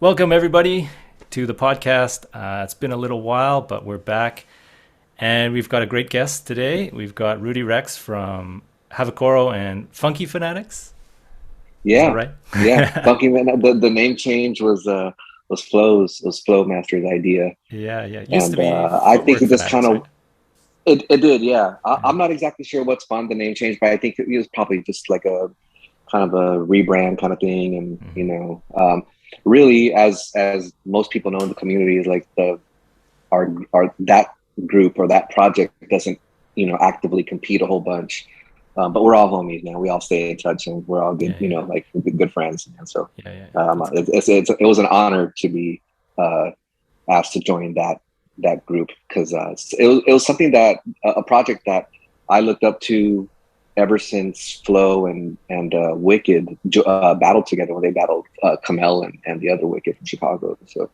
Welcome, everybody, to the podcast. It's been a little while, but we're back. And we've got a great guest today. We've got Rudy Rexx from Havikoro and Funky Fanatix. Is that Yeah, right? yeah. Funky Man. The name change was Flow Master's idea, Yeah, yeah. It used to and be I think Footwork it just kind Fanatics, right? of it did. Yeah, Yeah. I'm not exactly sure what spawned the name change, but I think it was probably just like a kind of a rebrand kind of thing, and Hmm. really, as most people know in the community, is like our that group or that project doesn't actively compete a whole bunch. But we're all homies, man. We all stay in touch, and we're all good, Yeah, yeah. like good friends. And so Yeah, yeah, yeah. That's cool. it was an honor to be uh, asked to join that group because it was something that a project that I looked up to ever since Flo and Wicked battled together when they battled Kamel and the other Wicked from Chicago. So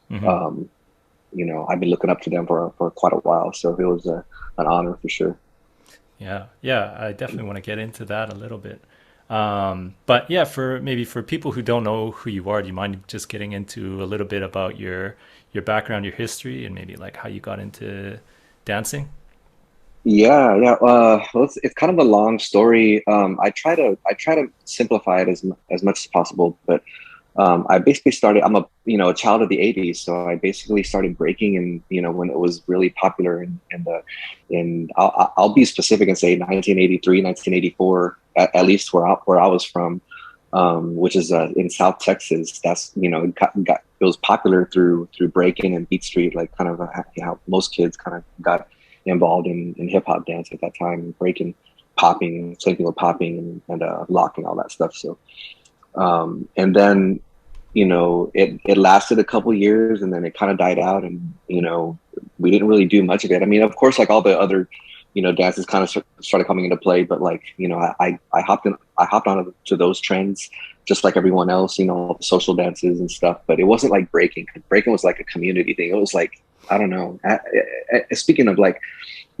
Hmm. um, I've been looking up to them for quite a while. So it was an honor for sure. Yeah, yeah. I definitely want to get into that a little bit. But yeah, for people who don't know who you are, do you mind just getting into a little bit about your background, your history, and maybe like how you got into dancing? Yeah, yeah. Well, it's kind of a long story. I try to simplify it as much as possible, but I basically started. I'm a child of the '80s, so I basically started breaking, and when it was really popular, and I'll be specific and say 1983, 1984, at least where I was from, which is in South Texas. That's it was popular through breaking and Beat Street, like kind of how most kids kind of got involved in hip hop dance at that time, breaking, popping, same thing with popping and locking, all that stuff. So and then it lasted a couple years, and then it kind of died out, and we didn't really do much of it. I mean, of course, like all the other dances kind of started coming into play, but like I hopped on to those trends just like everyone else, social dances and stuff. But it wasn't like breaking. Breaking was like a community thing. It was like, I don't know. Speaking of like,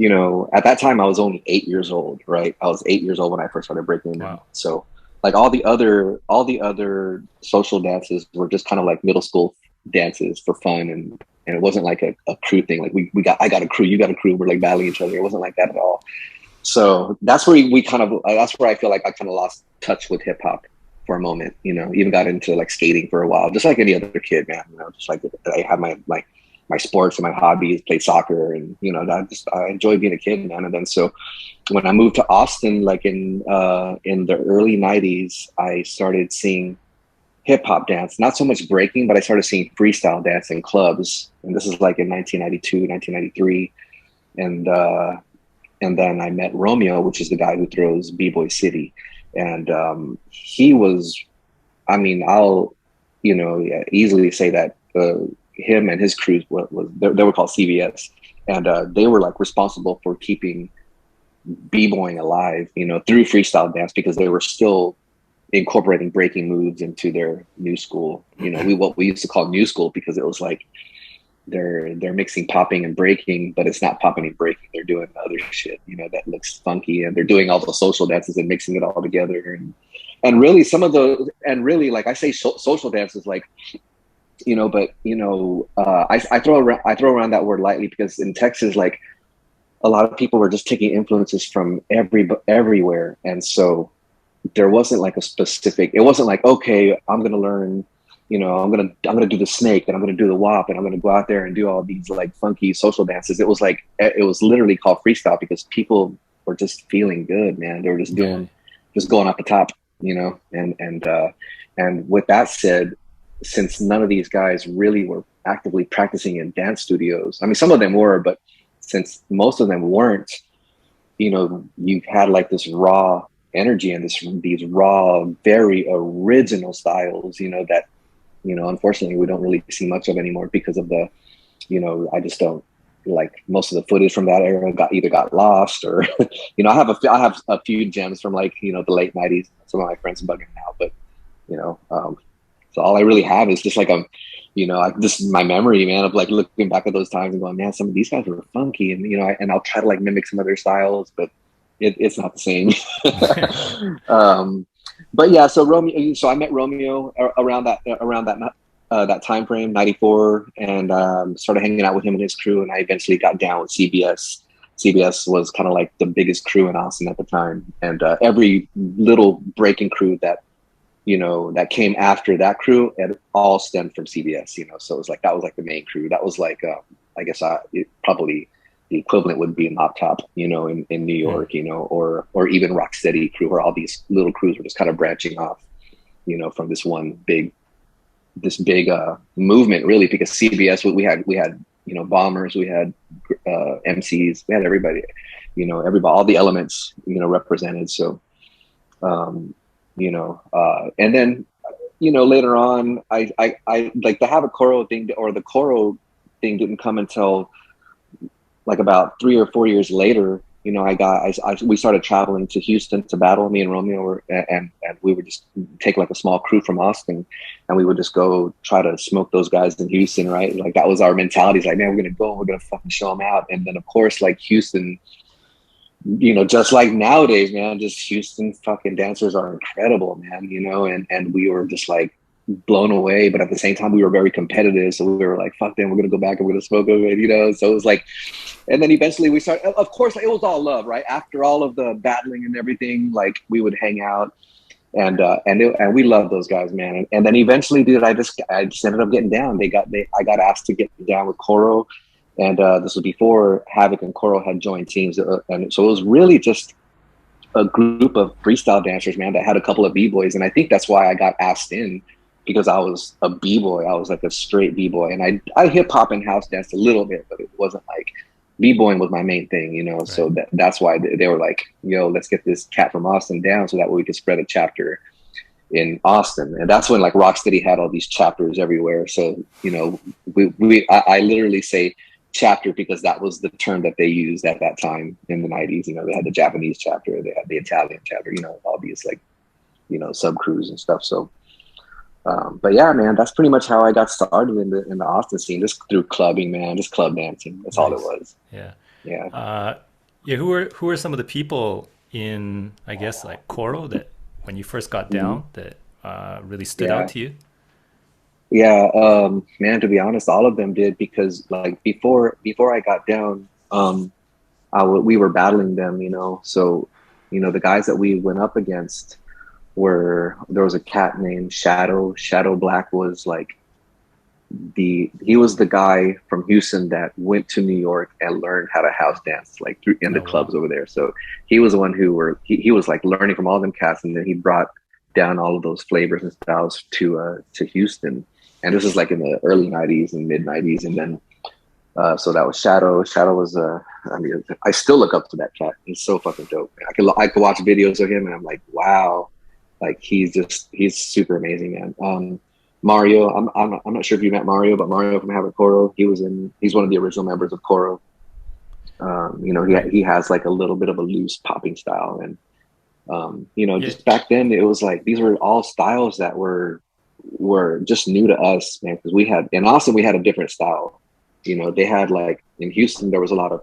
at that time I was only 8 years old, right? I was 8 years old when I first started breaking, and Wow. so like all the other social dances were just kind of like middle school dances for fun, and it wasn't like a crew thing. Like I got a crew, you got a crew, we're like battling each other. It wasn't like that at all. So that's where we kind of that's where I feel like I kind of lost touch with hip hop for a moment. Even got into like skating for a while, just like any other kid, man. Just like I had my sports and my hobbies, played soccer, and I enjoyed being a kid, man. And then so when I moved to Austin, like in the early '90s, I started seeing hip hop dance, not so much breaking, but I started seeing freestyle dance in clubs, and this is like in 1992, 1993, and then I met Romeo, which is the guy who throws bboy City, and he was, I mean, I'll easily say that him and his crew they were called CVS, and they were like responsible for keeping b-boying alive, through freestyle dance because they were still incorporating breaking moves into their new school. What we used to call new school because it was like they're mixing popping and breaking, but it's not popping and breaking. They're doing other shit, that looks funky, and they're doing all the social dances and mixing it all together. And really some of the and really like I say social dances like but I throw around that word lightly because in Texas, like a lot of people were just taking influences from everywhere, and so there wasn't like a specific. It wasn't like, okay, I'm gonna learn, I'm gonna do the snake, and I'm gonna do the wop, and I'm gonna go out there and do all these like funky social dances. It was like it was literally called freestyle because people were just feeling good, man. They were just Yeah. just going off the top, and with that said, since none of these guys really were actively practicing in dance studios, I mean, some of them were, but since most of them weren't, you've had like this raw energy and these raw, very original styles, that, unfortunately we don't really see much of anymore because of the, I just don't like most of the footage from that era got lost or, I have a few gems from like, the late '90s. Some of my friends are bugging now, but, you know, um, so all I really have is just like this is my memory, man, of like looking back at those times and going, man, some of these guys were funky, and and I'll try to like mimic some of their styles, but it's not the same. um, but yeah, so I met Romeo around that that time frame, '94, and started hanging out with him and his crew. And I eventually got down with CBS. CBS was kind of like the biggest crew in Austin at the time, and every little breaking crew that that came after that crew, it all stemmed from CBS. So it was like that was like the main crew. That was like I guess probably the equivalent would be Mop Top, in New Hmm. York, or even Rocksteady crew, where all these little crews were just kind of branching off, from this big movement, really, because CBS, we had bombers, we had MCs, we had everybody, everybody, all the elements, represented. So and then later on, I like the Havikoro thing, or the Koro thing, didn't come until like about 3 or 4 years later. We started traveling to Houston to battle. Me and Romeo were, and we would just take like a small crew from Austin, and we would just go try to smoke those guys in Houston, right? Like that was our mentality. It's like, man, we're gonna go, and we're gonna fucking show them out. And then of course, like Houston, just like nowadays, man, just Houston fucking dancers are incredible, man. And we were just like blown away, but at the same time, we were very competitive. So we were like, fuck them, we're gonna go back and we're gonna smoke them, So it was like, and then eventually we started. Of course, like, it was all love, right? After all of the battling and everything, like we would hang out, and we loved those guys, man. And then eventually, dude, I just ended up getting down. I got asked to get down with Koro, and this was before Havoc and Koro had joined teams, and so it was really just a group of freestyle dancers, man, that had a couple of b-boys, and I think that's why I got asked in, because I was a b-boy. I was like a straight b-boy, and I hip hop and house danced a little bit, but it wasn't like b-boying was my main thing, Right. So that's why they were like, yo, let's get this cat from Austin down, so that way we could spread a chapter in Austin. And that's when like Rocksteady had all these chapters everywhere. So I literally say chapter because that was the term that they used at that time in the '90s. They had the Japanese chapter, they had the Italian chapter, all these like sub crews and stuff. So but yeah, man, that's pretty much how I got started in the Austin scene, just through clubbing, man, just club dancing. That's all it Nice. was. Yeah. Yeah. Uh, yeah. Who are some of the people in, I guess, like Koro that when you first got Mhm. down that really stood out Yeah. to you? Yeah. Man, to be honest, all of them did, because like before I got down, we were battling them, So, the guys that we went up against there was a cat named Shadow. Shadow Black was like he was the guy from Houston that went to New York and learned how to house dance, like in the Oh wow. clubs over there. So he was the one he was like learning from all them cats, and then he brought down all of those flavors and styles to Houston. And this is like in the early '90s and mid '90s, and then so that was Shadow. Shadow was I mean, I still look up to that cat. He's so fucking dope. I could watch videos of him and I'm like, wow, like he's super amazing, man. Mario, I'm not sure if you met Mario, but Mario from Havikoro, he's one of the original members of Koro. Right. He has like a little bit of a loose popping style, and Yeah. just back then it was like these were all styles that were just new to us, man. Because we had in Austin we had a different style. They had like in Houston there was a lot of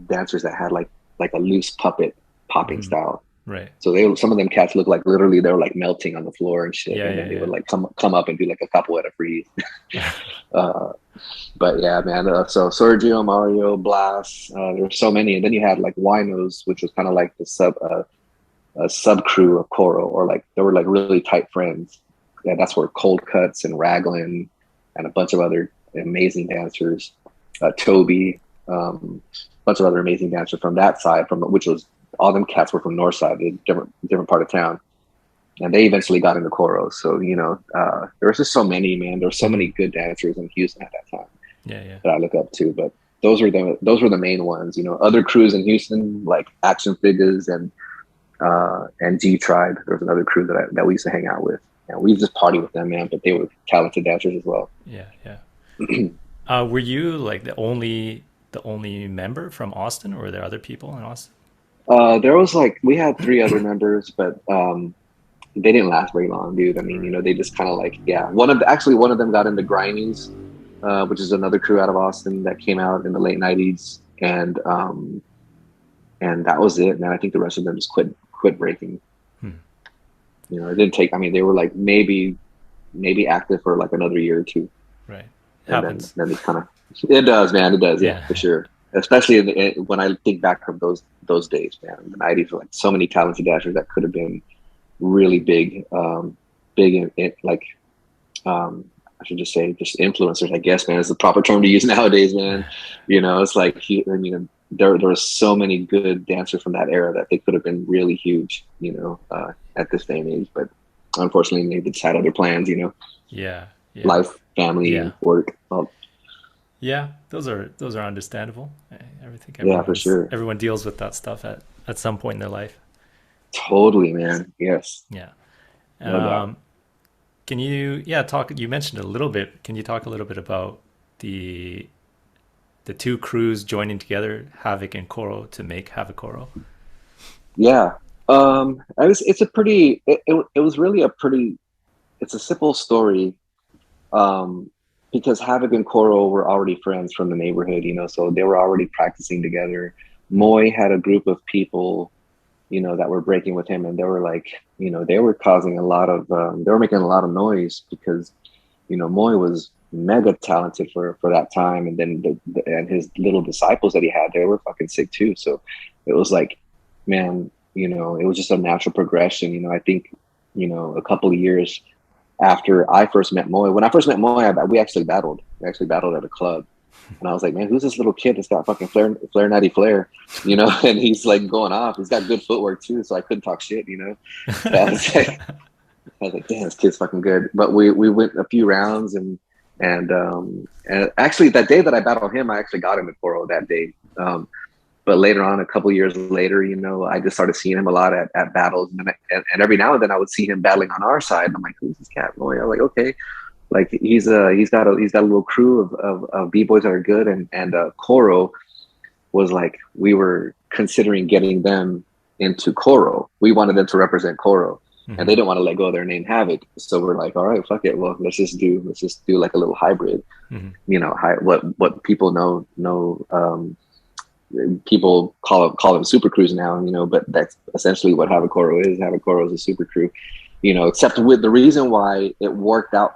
dancers that had like a loose puppet popping Mhm. style. Right. So some of them cats looked like literally they were like melting on the floor and shit, Yeah. and then they would Yeah. like come up and do like a capoeira freeze. Yeah. Uh, but yeah, man. So Sergio, Mario, Blas, there were so many, and then you had like Winos, which was kind of like the a sub crew of Koro, or like they were like really tight friends. Yeah, that's where Cold Cuts and Raglan and a bunch of other amazing dancers, Toby, a bunch of other amazing dancers from that side, from which was all them cats were from North Side, different part of town, and they eventually got into Koro. So there was just so many, man. There were so many Mhm. good dancers in Houston at that time Yeah. Yeah. that I look up to, but. Those were the main ones, Other crews in Houston like Action Figures and G Tribe. There was another crew that we used to hang out with, and we just party with them, man. But they were talented dancers as well. Yeah. Yeah. Were you like the only member from Austin, or were there other people in Austin? There was like we had three other members, but they didn't last very long, dude. I mean, Right. they just kind of like one of them got into Grimies, which is another crew out of Austin that came out in the late '90s, and that was it, man. I think the rest of them just quit breaking. Hmm. It didn't take. I mean, they were like maybe maybe active for like another year or two, Right. and then Happens. it kind of it does, man. It does, yeah, Yeah. for sure. Especially when I think back of those days, man. In the '90s, like so many talented dashers that could have been really big, big in like I should just say just influencers, I guess, man, is the proper term to use nowadays, man. It's like I mean, there were so many good dancers from that era that they could have been really huge, at this day and age. But unfortunately, they just had other plans, Yeah. Yeah. life, family, Yeah. and work. Well, Yeah. Those are understandable. I think yeah, for sure. everyone deals with that stuff at some point in their life. Totally, man. Yes, Yeah. no doubt. Um, can you, yeah, talk, you mentioned a little bit. Can you talk a little bit about the the two crews joining together, Havoc and Koro, to make Havikoro? Yeah. It's a pretty, it was really it's a simple story. Um, because Havoc and Koro were already friends from the neighborhood, so they were already practicing together. Hmm. Moy had a group of people, that were breaking with him, and they were like, they were causing a lot of, they were making a lot of noise because, Moy was mega talented for that time, and then and his little disciples that he had, they were fucking sick too. So it was like, man, it was just a natural progression. I think, a couple of years after I first met Moy. When I first met Moy, we actually battled. We actually battled at a club. And I was like, man, who's this little kid that's got fucking flare natty flare, And he's like going off. He's got good footwork too, so I couldn't talk shit. So I was like, damn, this kid's fucking good. But we went a few rounds, and actually that day that I battled him, I actually got him at Koro that day. But later on, a couple of years later, I just started seeing him a lot at battles, and every now and then I would see him battling on our side. And I'm like, who's this cat boy? I'm like, okay, like he's got a little crew of b-boys that are good, and Koro was like, we were considering getting them into Koro. We wanted them to represent Koro, and Hmm. they didn't want to let go of their name Havoc. So we're like, all right, fuck it. Well, let's just do like a little hybrid. Hmm. What people know. People call them super crews now, but that's essentially what Havikoro is. Havikoro is a super crew, except with the reason why it worked out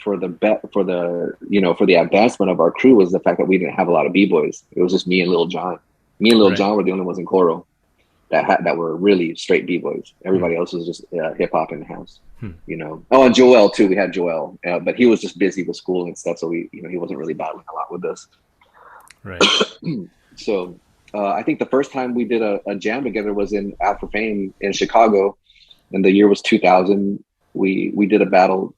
for the for the advancement of our crew was the fact that we didn't have a lot of b-boys. It was just me and Lil John. Me and Lil Right. John were the only ones in Koro that were really straight b-boys. Hmm. Everybody else was just hip hop in the house. Hmm. Oh, and Joel too. We had Joel, but he was just busy with school and stuff, so he wasn't really battling a lot with us. Right. So I think the first time we did a jam together was in After Fame in Chicago, and the year was 2000. We did a battle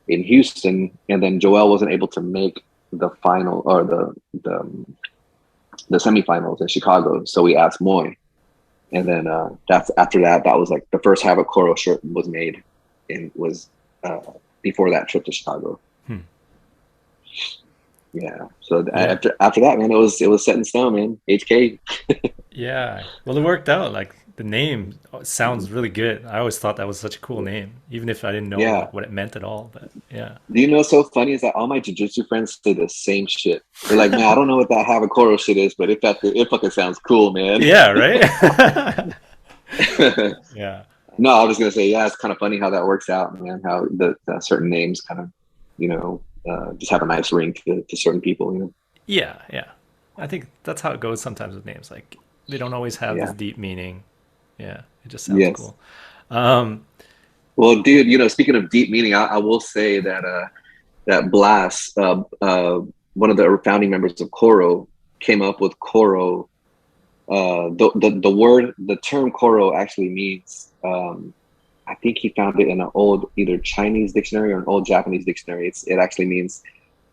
in Houston, and then Joel wasn't able to make the final or the semifinals in Chicago, so we asked Moy, and then that's after that. That was like the first Havoc Koro shirt was made, and was uh, before that trip to Chicago. Hmm. Yeah. So Yeah. after that, man, it was set in stone, man. HK. Yeah. Well, it worked out. Like the name sounds really good. I always thought that was such a cool name, even if I didn't know Yeah. like what it meant at all. But yeah. Do you know what's so funny is that all my jujitsu friends say the same shit. They're like, man, I don't know what that Havikoro shit is, but it fucking sounds cool, man. Yeah. Right. Yeah. No, I was gonna say, yeah, it's kind of funny how that works out, man. How the certain names kind of, just have a nice ring to certain people. Yeah. Yeah. I think that's how it goes sometimes with names. Like they don't always have this Yeah. deep meaning. Yeah. It just sounds Yes. cool. Um, Well, dude, speaking of deep meaning, I will say that that Blast, one of the founding members of Koro, came up with Koro. The term Koro actually means, I think he found it in an old either Chinese dictionary or an old Japanese dictionary. It actually means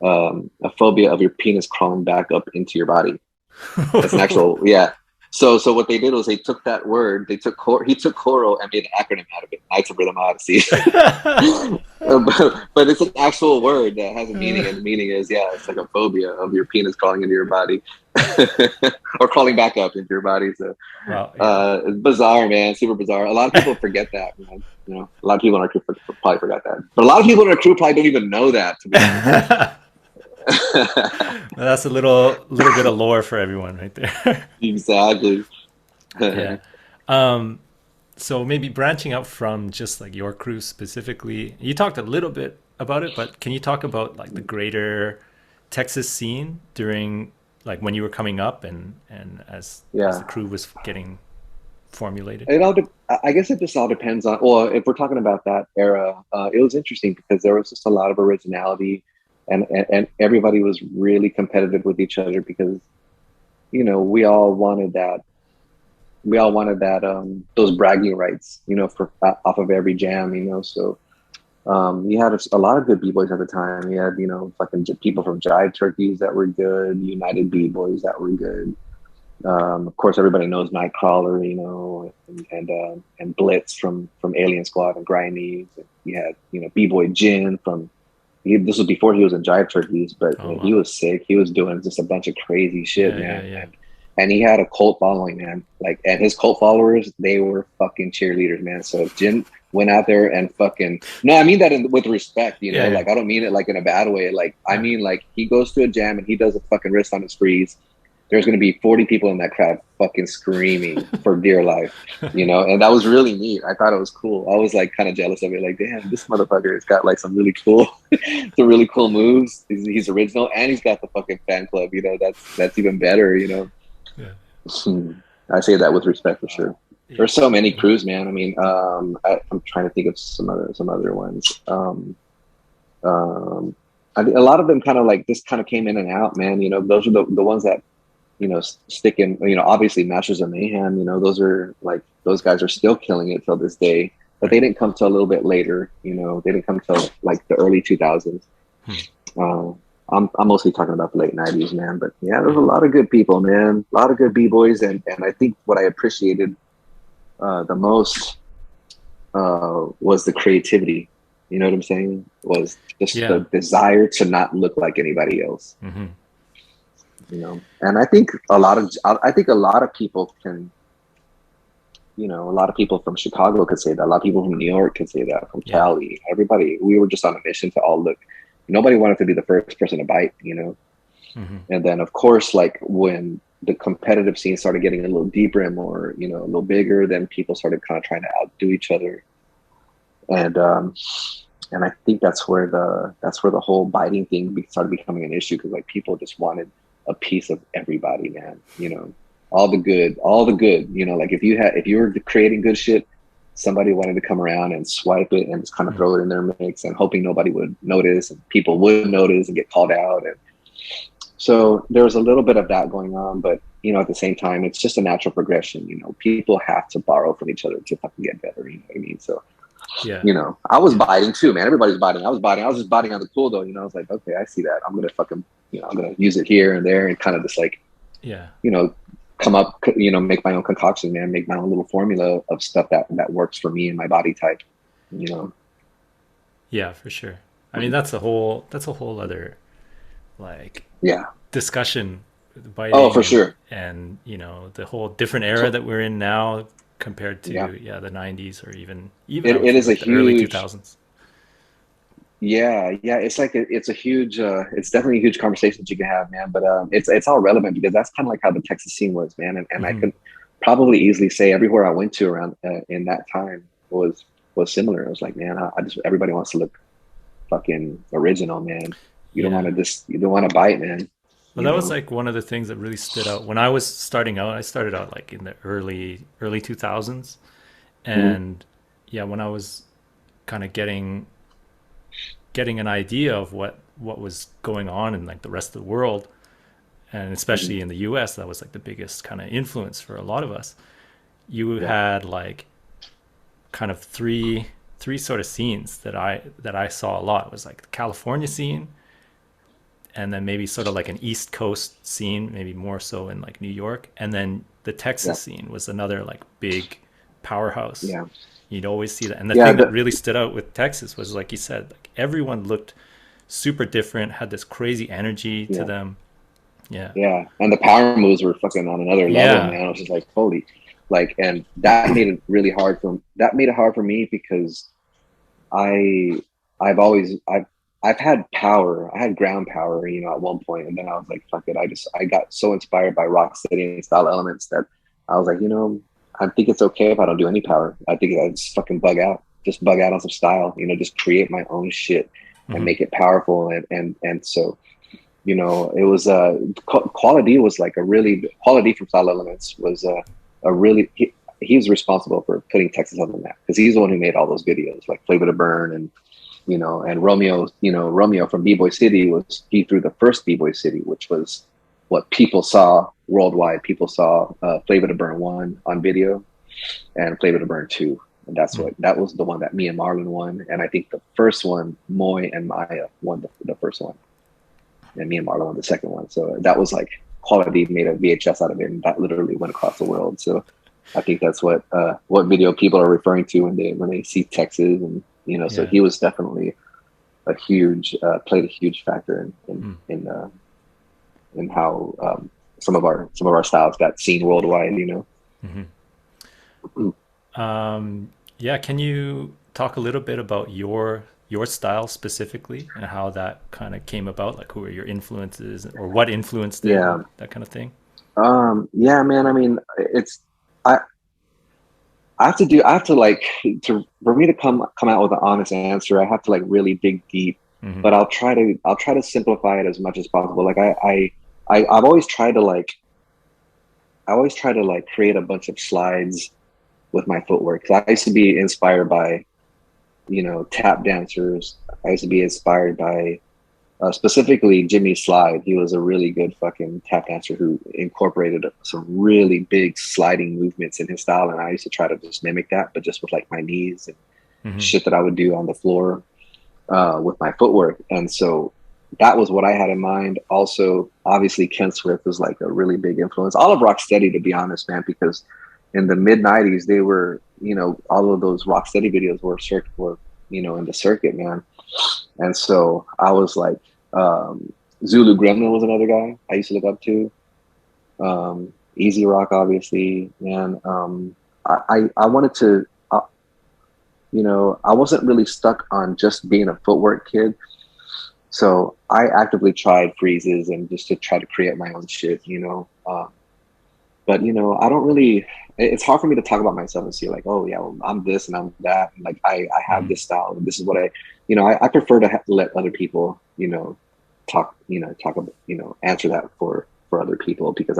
a phobia of your penis crawling back up into your body. That's an actual, yeah. So what they did was they took that word, he took Koro and made an acronym out of it, Knights of Rhythm Odyssey. But it's an actual word that has a meaning, and the meaning is, yeah, it's like a phobia of your penis crawling into your body, or crawling back up into your body. So Well, yeah. it's bizarre, man, super bizarre. A lot of people forget that, man. A lot of people in our crew probably forgot that, but a lot of people in our crew probably don't even know that, to be honest. That's a little bit of lore for everyone right there. Exactly. Yeah. Um, So maybe branching out from just like your crew specifically, you talked a little bit about it, but can you talk about like the greater Texas scene during like when you were coming up and as the Yeah. crew was getting formulated? I guess it just all depends on, well, if we're talking about that era, it was interesting because there was just a lot of originality, and everybody was really competitive with each other because, we all wanted that. We all wanted that, those bragging rights, for off of every jam, so you had a lot of good b-boys at the time. You had, fucking people from Jive Turkeys that were good, United B-boys that were good. Of course, everybody knows Nightcrawler, and Blitz from Alien Squad and Grimies. And you had, B-boy Jin from. This was before he was in Jive Turkeys, but Oh he wow. was sick. He was doing just a bunch of crazy shit, Yeah, yeah, man. yeah. And he had a cult following, man. Like, and his cult followers, they were fucking cheerleaders, man. So if Jin went out there and fucking, no, I mean that with respect, Yeah, yeah. like I don't mean it like in a bad way. Like, I Yeah. mean, like he goes to a jam and he does a fucking wrist on his freeze, there's going to be 40 people in that crowd fucking screaming for dear life, and that was really neat. I thought it was cool. I was like kind of jealous of it. Like, damn, this motherfucker has got like some really cool, some really cool moves. He's original and he's got the fucking fan club, that's even better. Yeah. I say that with respect for sure. Yeah. There's so many crews, man. I mean, I'm trying to think of some other ones. Um, a lot of them kind of like this kind of came in and out, man. Those are the ones that stick in, obviously Masters of Mayhem, those are like, those guys are still killing it till this day, but Right. they didn't come till a little bit later, they didn't come till like the early 2000s. Hmm. Uh, I'm mostly talking about the late 90s, man, but yeah, there's a Yeah. lot of good people, man, a lot of good B-boys. And I think what I appreciated the most was the creativity. You know what I'm saying? Was just the Yeah. desire to not look like anybody else. Mm-hmm. And I think a lot of people can, a lot of people from Chicago could say that, a lot of people from New York could say that, from Yeah. Cali, everybody. We were just on a mission to all look. Nobody wanted to be the first person to bite. Mm-hmm. And then of course, like when the competitive scene started getting a little deeper and more, a little bigger, then people started kind of trying to outdo each other. And I think that's where the whole biting thing started becoming an issue, because like people just wanted a piece of everybody, man. All the good. Like if you were creating good shit, somebody wanted to come around and swipe it and just kind of Mm-hmm. throw it in their mix, and hoping nobody would notice, and people would notice and get called out. And so there was a little bit of that going on, but at the same time, it's just a natural progression. People have to borrow from each other to fucking get better. You know what I mean? So Yeah. I was Yeah. biting too, man. Everybody's biting. I was biting. I was just biting on the cool though. I was like, okay, I see that. I'm gonna fucking, I'm gonna use it here and there, and kind of just like, Yeah. you know, come up, make my own concoction, man. Make my own little formula of stuff that works for me and my body type. You know. Yeah, for sure. I mean, that's a whole other like Yeah. discussion with Oh, biting for sure. and the whole different era So that we're in now compared yeah, to the 90s or even I it, would it say is a like the early huge. 2000s. Yeah. It's like it's a huge. It's definitely a huge conversation that you can have, man. But it's all relevant because that's kind of like how the Texas scene was, man. And I Hmm. could probably easily say everywhere I went to around in that time was similar. It was like, man, I just everybody wants to look fucking original, man. Yeah. You don't want to bite, man. Well, You that was know. like one of the things that really stood out when I was starting out. I started out like in the early 2000s, Mhm. and yeah, when I was kind of getting an idea of what was going on in like the rest of the world, and Mhm. especially in the US, that was like the biggest kind of influence for a lot of us. You Yeah. had like kind of three sort of scenes that I saw a lot. It was like the California scene, and then maybe sort of like an East Coast scene, maybe more so in like New York, and then the Yeah. Texas scene was another like big powerhouse. Yeah. You'd always see that. And the Yeah. thing that really stood out with Texas was, like you said, like everyone looked super different, had this crazy energy to Yeah. them. Yeah. Yeah. And the power moves were fucking on another level, Yeah. man. I was just like, holy, like, and that made it really hard that made it hard for me because I I've always I've had power. I had ground power, at one point, and then I was like, fuck it. I got so inspired by rock city and style elements that I was like, I think it's okay if I don't do any power. I think I just fucking just bug out on some style, just create my own shit and Hmm. make it powerful. And so, it was, quality was like quality from Style Elements was a really, he was responsible for putting Texas on the map because he's the one who made all those videos like Flavor to Burn and Romeo, Romeo from B-Boy City he threw the first B-Boy City, which was what people saw worldwide. People saw Flavor to Burn 1 on video and Flavor to Burn 2. And that was the one that me and Marlon won. And I think the first one, Moy and Maya won the first one. And me and Marlon won the second one. So that was like quality made a VHS out of it. And that literally went across the world. So I think that's what video people are referring to when they see Texas so Yeah. he was definitely played a huge factor Mm. in how some of our styles got seen worldwide. Hmm. Yeah, can you talk a little bit about your style specifically and how that kind of came about? Like, who were your influences, or what influenced it, and Yeah. that kind of thing? Yeah, man. I mean, I I have to like for me to come out with an honest answer, I have to like really dig deep. Hmm. But I'll try to simplify it as much as possible. Like I've always tried to create a bunch of slides with my footwork. 'Cause I used to be inspired by, tap dancers. I used to be inspired by specifically Jimmy Slide. He was a really good fucking tap dancer who incorporated some really big sliding movements in his style. And I used to try to just mimic that, but just with like my knees and Hmm. shit that I would do on the floor with my footwork. And so that was what I had in mind. Also, obviously, Ken Swift was like a really big influence. All of Rocksteady, to be honest, man, because in the mid '90s, they were, all of those Rocksteady videos were in the circuit, man. And so I was like, Zulu Gremlin was another guy I used to look up to. Easy Rock, obviously, man. I wanted to, I wasn't really stuck on just being a footwork kid. So I actively tried freezes and just to try to create my own shit. But I don't really. It's hard for me to talk about myself and see like, oh yeah, well, I'm this and I'm that, and like I have Hmm. this style and this is what I prefer to let other people, talk about, answer that for other people because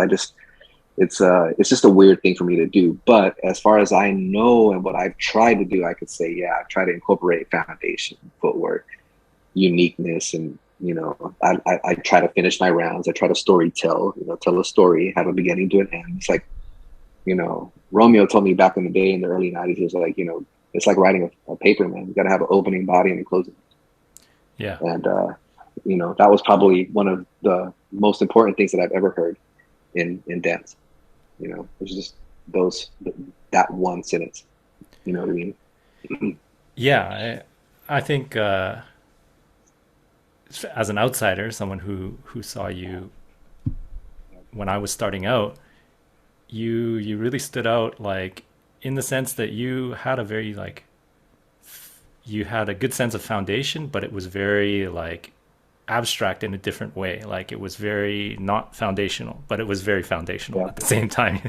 it's just a weird thing for me to do. But as far as I know and what I've tried to do, I could say, yeah, I've tried to incorporate foundation, footwork, uniqueness, and I try to finish my rounds. I try to story tell, tell a story, have a beginning to an end. It's like, Romeo told me back in the day in the early '90s, he was like, it's like writing a paper, man. You got to have an opening body and a closing. Yeah. And that was probably one of the most important things that I've ever heard in dance. It's just those that one sentence. You know what I mean? Yeah. I think as an outsider, someone who saw you when I was starting out, you really stood out, like in the sense that you had a very like you had a good sense of foundation, but it was very like abstract in a different way. Like it was very not foundational, but it was very foundational Yeah. at the same time.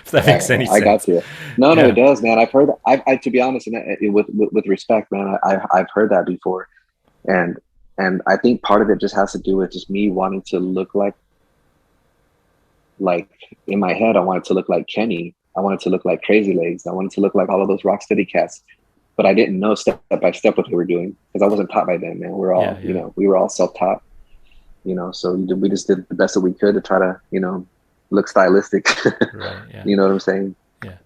If that makes any I got sense. you. No, it Yeah. does, man. I've heard that. To be honest, and with respect, man, I've heard that before, and I think part of it just has to do with just me wanting to look like in my head, I wanted to look like Kenny. I wanted to look like Crazy Legs. I wanted to look like all of those Rocksteady cats, but I didn't know step by step what they were doing because I wasn't taught by them, man. Yeah. Yeah. We were all self taught, so we just did the best that we could to try to, look stylistic. Right. Yeah. You know what I'm saying? Yeah.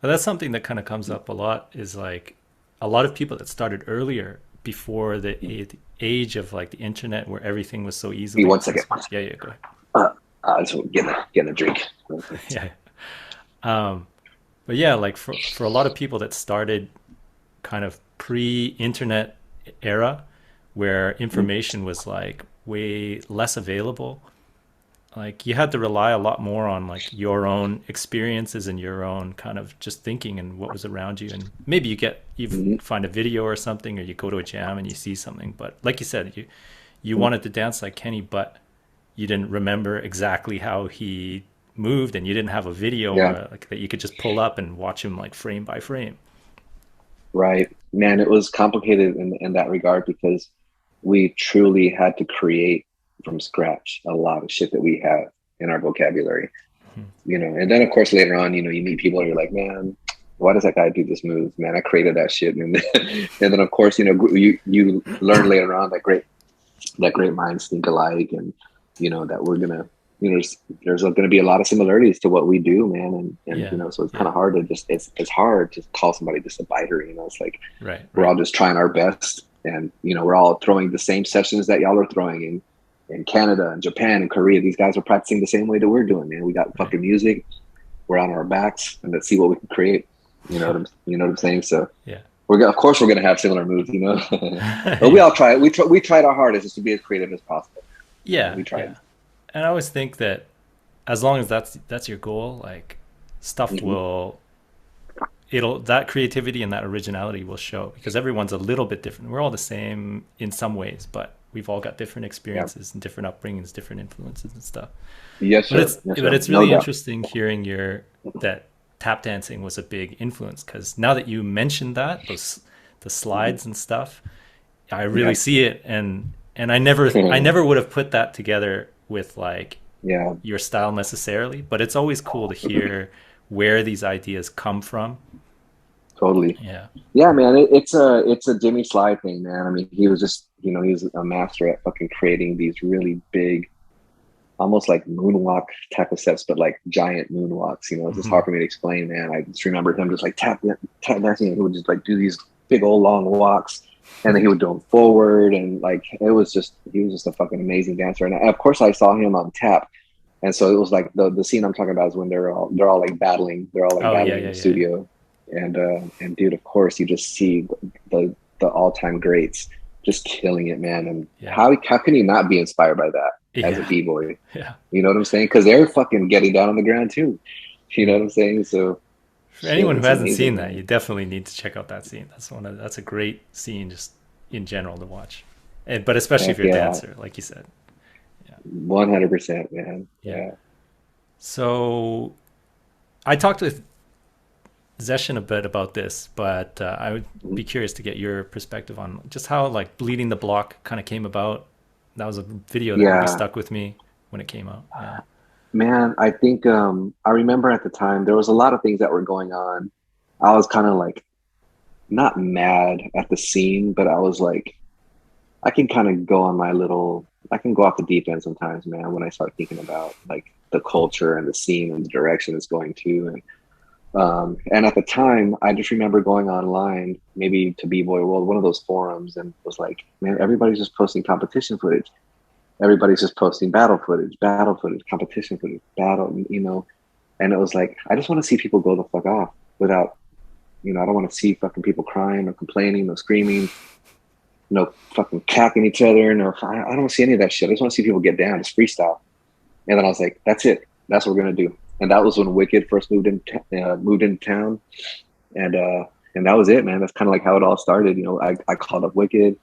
But that's something that kind of comes up a lot, is like a lot of people that started earlier before the age of like the internet where everything was so Be easily 1 second. accessible. Yeah. Yeah. Go ahead. I just getting a drink. Yeah. But yeah, like for a lot of people that started kind of pre-internet era where information was like way less available, like you had to rely a lot more on like your own experiences and your own kind of just thinking and what was around you. And maybe you find a video or something, or you go to a jam and you see something, but like you said, you wanted to dance like Kenny, but you didn't remember exactly how he moved and you didn't have a video Yeah. like that you could just pull up and watch him like frame by frame. Right. Man, it was complicated in that regard because we truly had to create from scratch a lot of shit that we have in our vocabulary, Mhm. and then of course later on, you meet people and you're like, man, why does that guy do this move? Man, I created that shit. And then of course, you learn later on that great minds think alike, and that we're gonna there's gonna be a lot of similarities to what we do, man, and Yeah, so it's kind yeah, of hard to just it's hard to call somebody just a biter. It's like right, we're right. all just trying our best, and we're all throwing the same sessions that y'all are throwing in Canada and Japan and Korea. These guys are practicing the same way that we're doing, man. We got Right. fucking music, we're on our backs, and let's see what we can create. Yeah, You know what I'm saying? So yeah. of course we're gonna have similar moves, but we Yeah, all try. We tried our hardest just to be as creative as possible. yeah, We tried. yeah. And I always think that as long as that's your goal, like stuff Hmm. will it'll that creativity and that originality will show because everyone's a little bit different. We're all the same in some ways, but we've all got different Yeah. experiences and different upbringings, different influences and stuff. Yes, But sir. it's Yes, but sir. it's No really doubt. interesting hearing your that tap dancing was a big influence because now that you mentioned that the Hmm. slides and stuff, I really Yeah. see it and I never would have put that together with like Yeah. your style necessarily, but it's always cool to hear where these ideas come from. Totally. Yeah. Yeah, man. It's a Jimmy Sly thing, man. I mean, he was just he was a master at fucking creating these really big, almost like moonwalk type of sets, but like giant moonwalks. It's just hard Hmm. for me to explain, man. I just remember him just like tap dancing, and he would just like do these big old long walks, and then he would do them forward, and like he was just a fucking amazing dancer. And of course, I saw him on tap, and so it was like the scene I'm talking about is when they're all like battling, Oh yeah, in yeah, the yeah, studio, and dude, of course, you just see the all time greats just killing it, man. And yeah, how can you not be inspired by that as a yeah, b-boy? yeah. You know what I'm saying? Because they're fucking getting down on the ground too. You know Yeah. what I'm saying? So For shit, anyone who it's hasn't seen amazing, that, man. you definitely need to check out that scene. That's a great scene just in general to watch, but especially if Heck you're a yeah, dancer, like you said. Yeah, 100%, man. yeah. Yeah. So I talked with Zeshen a bit about this, but I would Mhm. be curious to get your perspective on just how like bleeding the block kind of came about. That was a video that really Yeah, stuck with me when it came out. Yeah. man. I think I remember at the time there was a lot of things that were going on. I was kind of like not mad at the scene, but I was like, I can kind of go on my little, I can go off the deep end sometimes, man, when I start thinking about like the culture and the scene and the direction it's going to. And at the time, I just remember going online, maybe to B-Boy World, one of those forums, and was like, man, everybody's just posting competition footage. Everybody's just posting battle footage, competition footage, battle. And it was like, I just want to see people go the fuck off without, I don't want to see fucking people crying or complaining or screaming, no fucking capping each other. No, I don't want to see any of that shit. I just want to see people get down, just freestyle. And then I was like, that's it. That's what we're gonna do. And that was when Wicked first moved into town, and uh, and that was it, man. That's kind of like how it all started. I called up Wicked,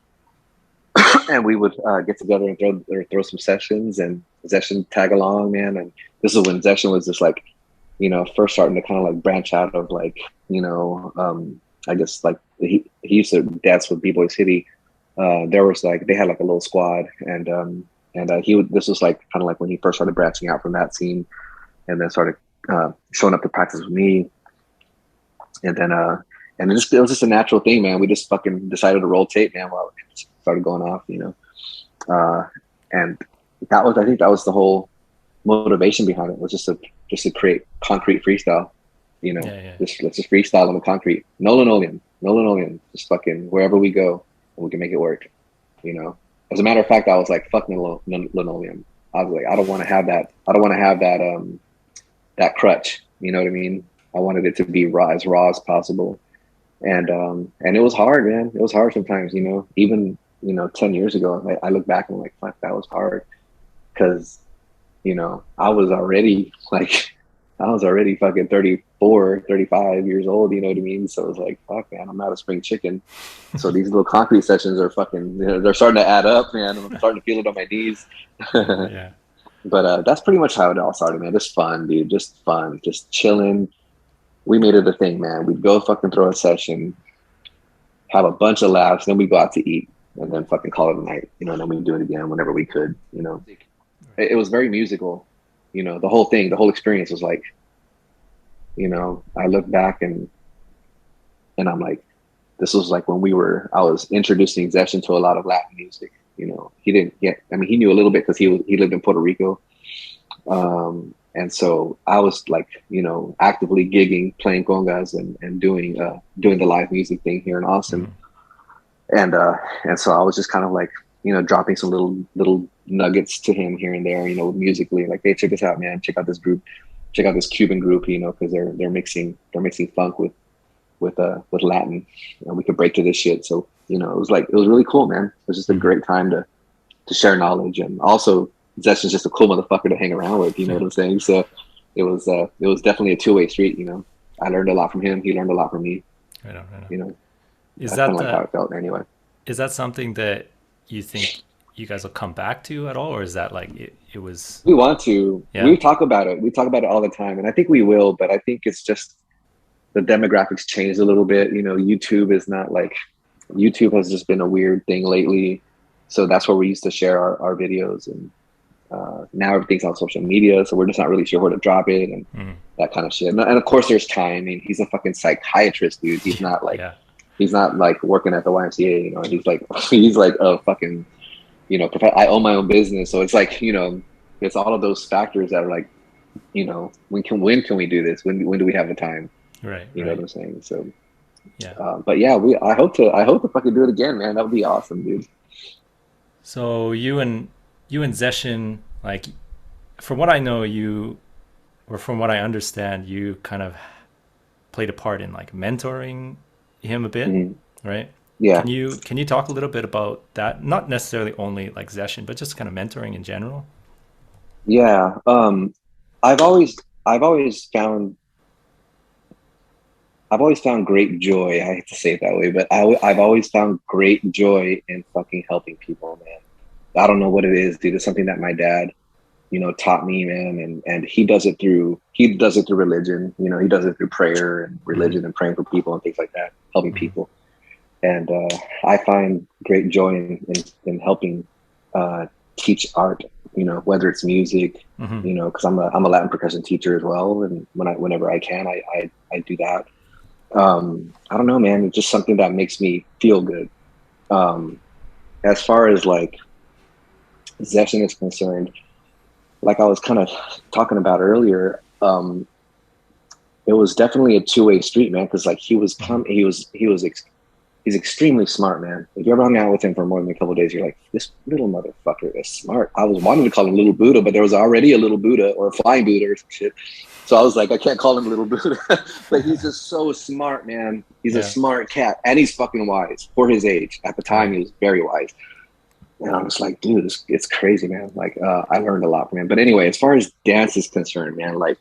and we would get together and throw some sessions and Zeshen tag along, man. And this is when Zeshen was just like, first starting to kind of like branch out of like, I guess like he used to dance with B-Boy City. There was like they had like a little squad, and he would. This was like kind of like when he first started branching out from that scene, and then started showing up to practice with me, and then it was just a natural thing, man. We just fucking decided to roll tape, man, while it started going off. Uh, and I think that was the whole motivation behind it, was just to create concrete freestyle. Yeah, yeah. Just let's just freestyle on the concrete, no linoleum, just fucking wherever we go, and we can make it work. You know, as a matter of fact, I was like, fuck linoleum. I was like, I don't want to have that. I don't want to have that crutch. You know what I mean? I wanted it to be raw as possible, and it was hard, man. It was hard sometimes. Even 10 years ago, I look back and I'm like, fuck, that was hard because I was already like, I was already fucking 34, 35 years old. You know what I mean? So it was like, fuck, man, I'm not a spring chicken. So these little concrete sessions are fucking, they're starting to add up, man. I'm starting to feel it on my knees. Yeah, yeah. But that's pretty much how it all started, man. Just fun, dude. Just fun. Just chilling. We made it a thing, man. We'd go fucking throw a session, have a bunch of laughs, then we'd go out to eat, and then fucking call it a night. You know, and then we'd do it again whenever we could. You know, it was very musical. You know, the whole thing, the whole experience was like, you know, I look back and I'm like, this was like when I was introducing Zeshen to a lot of Latin music. You know, he didn't get, I mean, he knew a little bit because he lived in Puerto Rico. And so I was like, you know, actively gigging, playing congas and doing the live music thing here in Austin. And so I was just kind of like, you know, dropping some little nuggets to him here and there, you know, musically, like, hey, check this out, man, check out this group, check out this Cuban group, you know, because they're mixing funk with Latin, and we could break to this shit. So, you know, it was really cool, man. It was just a great time to share knowledge, and also Zeshen's just a cool motherfucker to hang around with, you know what I'm saying? So it was definitely a two-way street, you know. I learned a lot from him, he learned a lot from me. I know. You know, Is that's that kind of like how it felt anyway. is that something that you think you guys will come back to at all, or is that like it was? We want to. Yeah. We talk about it. We talk about it all the time, and I think we will. But I think it's just the demographics changed a little bit. You know, YouTube has just been a weird thing lately. So that's where we used to share our videos, and now everything's on social media. So we're just not really sure where to drop it and that kind of shit. And of course, there's time. I mean, he's a fucking psychiatrist, dude. He's not like he's not like working at the YMCA. You know, he's like a fucking, you know, I own my own business. So it's like, you know, it's all of those factors that are like, you know, when can we do this? When do we have the time? Right. You know what I'm saying? So, yeah. But yeah, I hope to fucking do it again, man. That would be awesome, dude. So you and Zeshen, like, from what I know, or from what I understand, you kind of played a part in like mentoring him a bit, right? Yeah. Can you talk a little bit about that? Not necessarily only like Zeshen, but just kind of mentoring in general. Yeah. I've always found great joy. I hate to say it that way, but I've always found great joy in fucking helping people, man. I don't know what it is, dude. It's something that my dad, you know, taught me, man. And he does it through religion. You know, he does it through prayer and religion and praying for people and things like that, helping people. And I find great joy in helping teach art, you know, whether it's music, you know, because I'm a Latin percussion teacher as well. And whenever I can, I do that. I don't know, man. It's just something that makes me feel good. As far as like Zeshen is concerned, like I was kind of talking about earlier, it was definitely a two-way street, man. Because like he's extremely smart, man. If you ever hung out with him for more than a couple of days, you're like, this little motherfucker is smart. I was wanting to call him Little Buddha, but there was already a Little Buddha or a Flying Buddha or some shit. So I was like, I can't call him Little Buddha. But he's just so smart, man. He's a smart cat, and he's fucking wise for his age. At the time, he was very wise. And I was like, dude, it's crazy, man. Like, I learned a lot from him. But anyway, as far as dance is concerned, man, like,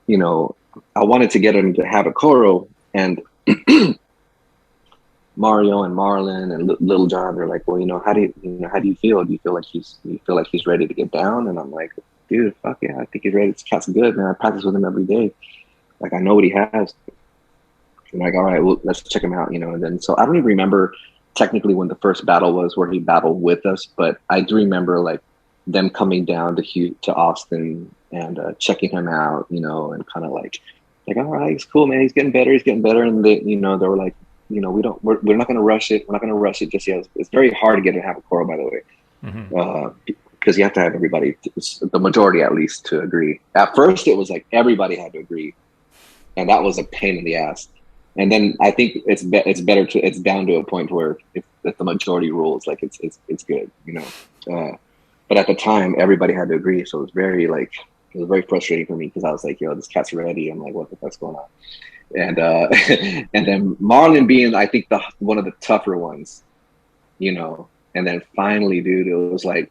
you know, I wanted to get him to Havikoro, and Mario and Marlon and Little John, they're like, well, you know, how do you feel? Do you feel like he's ready to get down? And I'm like, dude, fuck yeah, I think he's ready. This cat's good, man. I practice with him every day. Like, I know what he has. I'm like, all right, well, let's check him out, you know. And then, so I don't even remember technically when the first battle was where he battled with us, but I do remember like them coming down to Austin and checking him out, you know, and kind of like, all right, he's cool, man. He's getting better. And they, you know, they were like, you know, we're not going to rush it. We're not going to rush it just yet. It's very hard to get to have a choral, by the way, because you have to have everybody, the majority at least, to agree. At first, it was like everybody had to agree, and that was a pain in the ass. And then I think it's down to a point where if the majority rules, like it's good, you know. But at the time, everybody had to agree, so it was very frustrating for me because I was like, yo, this cat's ready. I'm like, what the fuck's going on? And and then Marlon being, I think, one of the tougher ones, you know. And then finally, dude, it was like,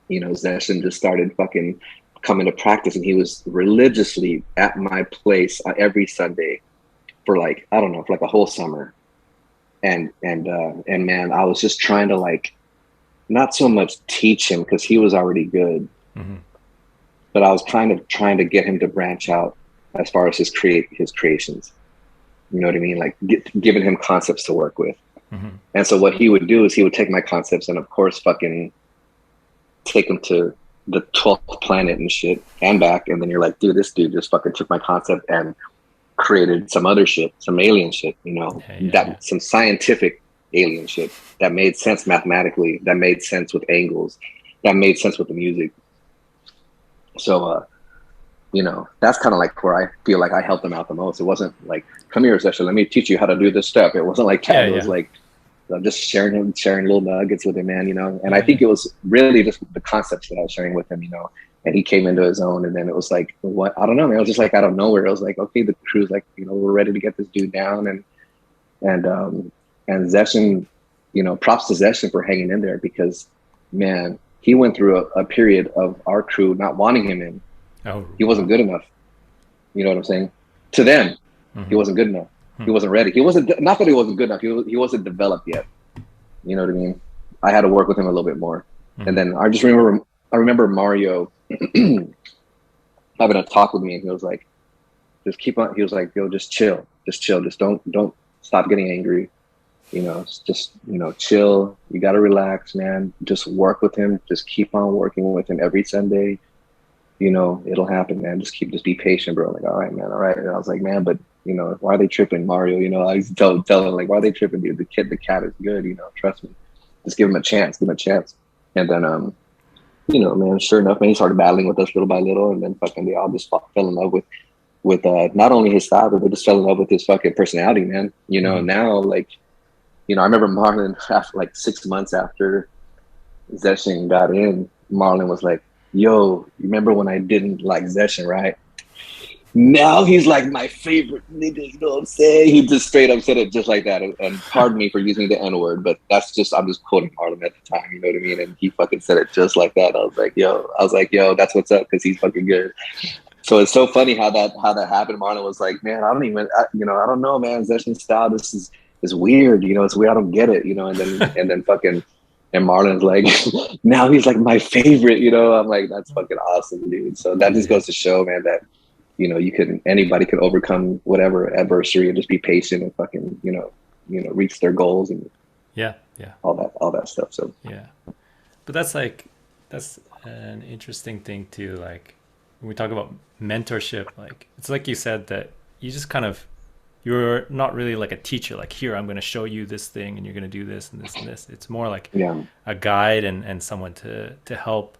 you know, Zeshen just started fucking coming to practice, and he was religiously at my place every Sunday for like, I don't know, for like a whole summer. And man, I was just trying to like, not so much teach him because he was already good, but I was kind of trying to get him to branch out as far as his creations. You know what I mean? Like giving him concepts to work with. Mm-hmm. And so what he would do is he would take my concepts and of course fucking take them to the 12th planet and shit and back. And then you're like, dude, this dude just fucking took my concept and created some other shit, some alien shit, you know, some scientific alien shit that made sense mathematically, that made sense with angles, that made sense with the music. So, you know, that's kind of like where I feel like I helped them out the most. It wasn't like, come here, Zeshen, let me teach you how to do this step. It wasn't like that. It was like, I'm just sharing little nuggets with him, man, you know. And I think it was really just the concepts that I was sharing with him, you know. And he came into his own, and then it was like, what? I don't know, man. It was just like out of nowhere. It was like, okay, the crew's like, you know, we're ready to get this dude down, and Zeshen, you know, props to Zeshen for hanging in there because, man, he went through a period of our crew not wanting him in. Oh, he wasn't good enough. You know what I'm saying? To them, he wasn't good enough. He wasn't ready. He wasn't, not that he wasn't good enough. He wasn't developed yet. You know what I mean? I had to work with him a little bit more. And then I remember Mario having a talk with me, and he was like, just keep on. He was like, yo, just chill. Just don't stop getting angry. You know, just, you know, chill. You got to relax, man. Just work with him. Just keep on working with him every Sunday. You know, it'll happen, man. Just be patient, bro. Like, all right, man. All right. And I was like, man, but you know, why are they tripping, Mario? You know, I used to tell him like, why are they tripping, dude? The cat is good. You know, trust me. Just give him a chance. Give him a chance. And then, you know, man, sure enough, man, he started battling with us little by little, and then fucking they all just fell in love with not only his style, but they just fell in love with his fucking personality, man. You know, now like, you know, I remember Marlon after like 6 months after Zeshen got in, Marlon was like, yo, you remember when I didn't like Zeshen, right? Now he's like my favorite nigga, you know what I'm saying? He just straight up said it just like that. And pardon me for using the N-word, but that's just, I'm just quoting Marlon at the time, you know what I mean? And he fucking said it just like that. I was like, yo, that's what's up, because he's fucking good. So it's so funny how that happened. Marlon was like, man, I don't know, man. Zeshen's style, this is weird, you know, it's weird, I don't get it, you know, and then fucking, and Marlon's like, now he's like my favorite, you know? I'm like, that's fucking awesome, dude. So that just goes to show, man, that, you know, anybody can overcome whatever adversity and just be patient and fucking, you know, reach their goals and all that stuff. So but that's an interesting thing too. Like when we talk about mentorship, like it's like you said that you just kind of, you're not really like a teacher, like here, I'm going to show you this thing and you're going to do this and this and this. It's more like a guide and someone to help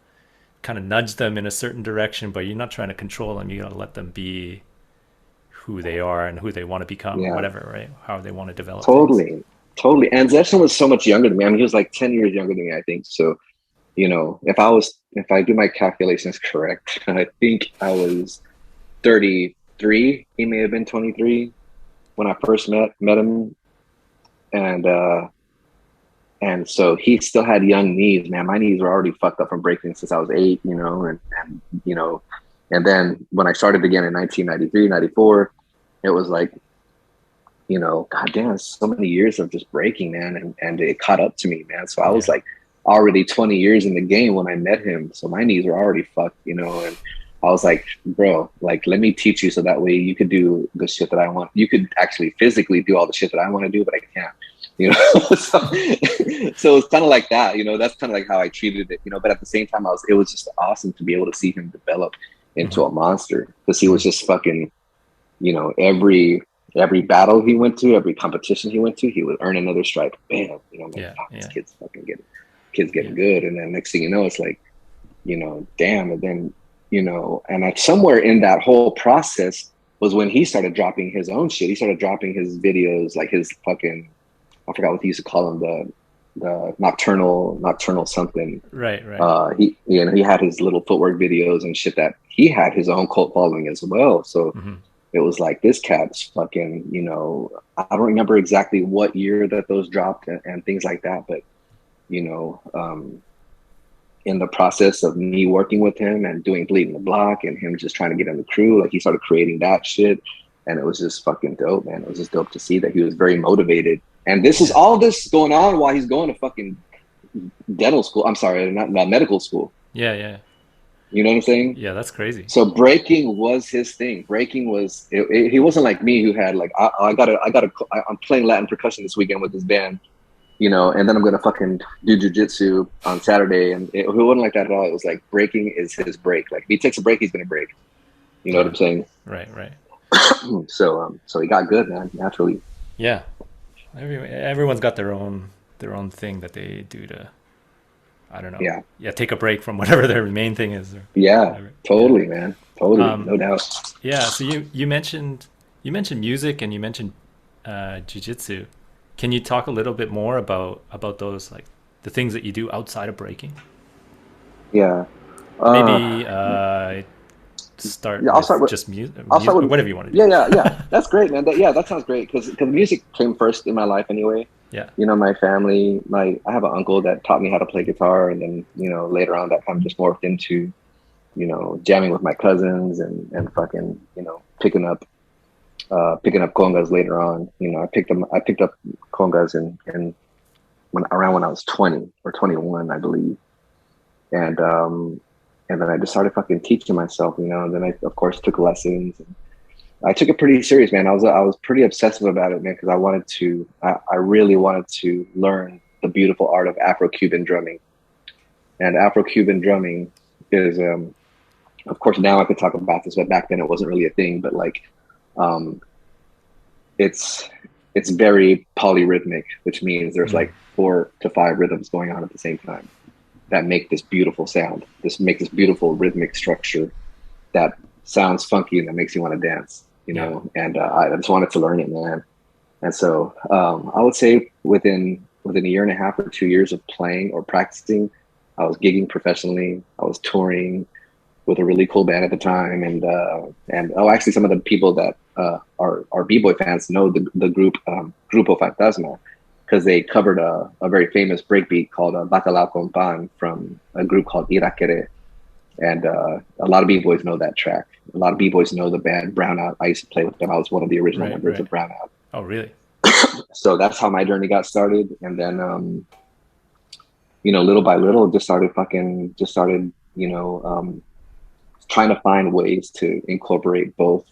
kind of nudge them in a certain direction, but you're not trying to control them. You got to let them be who they are and who they want to become, or whatever, right? How they want to develop. Totally. And Zeshen was so much younger than me. I mean, he was like 10 years younger than me, I think. So, you know, if I do my calculations correct, I think I was 33. He may have been 23 when I first met him. And so he still had young knees, man. My knees were already fucked up from breaking since I was 8, you know, and you know, and then when I started again in 1993, 94, it was like, you know, goddamn, so many years of just breaking, man, and it caught up to me, man. So I was like already 20 years in the game when I met him. So my knees were already fucked, you know, and I was like, bro, like, let me teach you so that way you could do the shit that I want. You could actually physically do all the shit that I want to do, but I can't. You know, so it's kind of like that, you know, that's kind of like how I treated it, you know, but at the same time, it was just awesome to be able to see him develop into a monster, because he was just fucking, you know, every battle he went to, every competition he went to, he would earn another stripe. Bam, you know, like, this kid's fucking getting good. And then next thing you know, it's like, you know, damn. And then, you know, and somewhere in that whole process was when he started dropping his own shit. He started dropping his videos, like his fucking, I forgot what he used to call them, the nocturnal something. Right. He had his little footwork videos and shit that he had his own cult following as well. So it was like, this cat's fucking, you know, I don't remember exactly what year that those dropped and things like that, but you know, in the process of me working with him and doing Bleeding the Block and him just trying to get in the crew, like he started creating that shit. And it was just fucking dope, man. It was just dope to see that he was very motivated. And this is all this going on while he's going to fucking dental school. I'm sorry, not medical school. Yeah. You know what I'm saying? Yeah, that's crazy. So breaking was his thing. Breaking was he wasn't like me who had like I'm playing Latin percussion this weekend with this band, you know, and then I'm gonna fucking do jujitsu on Saturday, and it wasn't like that at all. It was like breaking is his break. Like if he takes a break, he's gonna break. You know what Yeah. I'm saying? Right, right. So he got good, man, naturally. Yeah. Everyone's got their own thing that they do to, I don't know. Yeah, Yeah, take a break from whatever their main thing is or yeah, whatever. Yeah. totally, man, totally, Um no doubt. yeah, so you mentioned music and you mentioned jiu-jitsu. Can you talk a little bit more about those, like the things that you do outside of breaking? Yeah, Maybe start yeah. with just I'll start music or with whatever you want to do. yeah. That's great, man. That sounds great because music came first in my life anyway. Yeah. You know, my family, I have an uncle that taught me how to play guitar, and then you know later on that kind of just morphed into you know jamming with my cousins and fucking you know picking up congas later on. You know, I picked up congas in when I was 20 or 21, I believe, and um and then I just started fucking teaching myself. You know, and then I of course took lessons. I took it pretty serious, man. I was pretty obsessive about it, man, because I really wanted to learn the beautiful art of Afro-Cuban drumming. And Afro-Cuban drumming is, of course, now I could talk about this, but back then it wasn't really a thing. But like, um, it's it's very polyrhythmic, which means there's Mm. like 4 to 5 rhythms going on at the same time that make this beautiful sound. Make this beautiful rhythmic structure that sounds funky and that makes you want to dance, you Yeah. know. And I just wanted to learn it, man. And so I would say within a year and a half or 2 years of playing or practicing, I was gigging professionally. I was touring with a really cool band at the time, and oh, actually, some of the people that are b-boy fans know the group Grupo Fantasma because they covered a very famous breakbeat called Bacalao con Pan from a group called Irakere, and a lot of b-boys know that track. A lot of b-boys know the band Brown Out. I used to play with them. I was one of the original Right, members right. of Brown Out. Oh, really? So that's how my journey got started. And then, you know, little by little, just started, you know, trying to find ways to incorporate both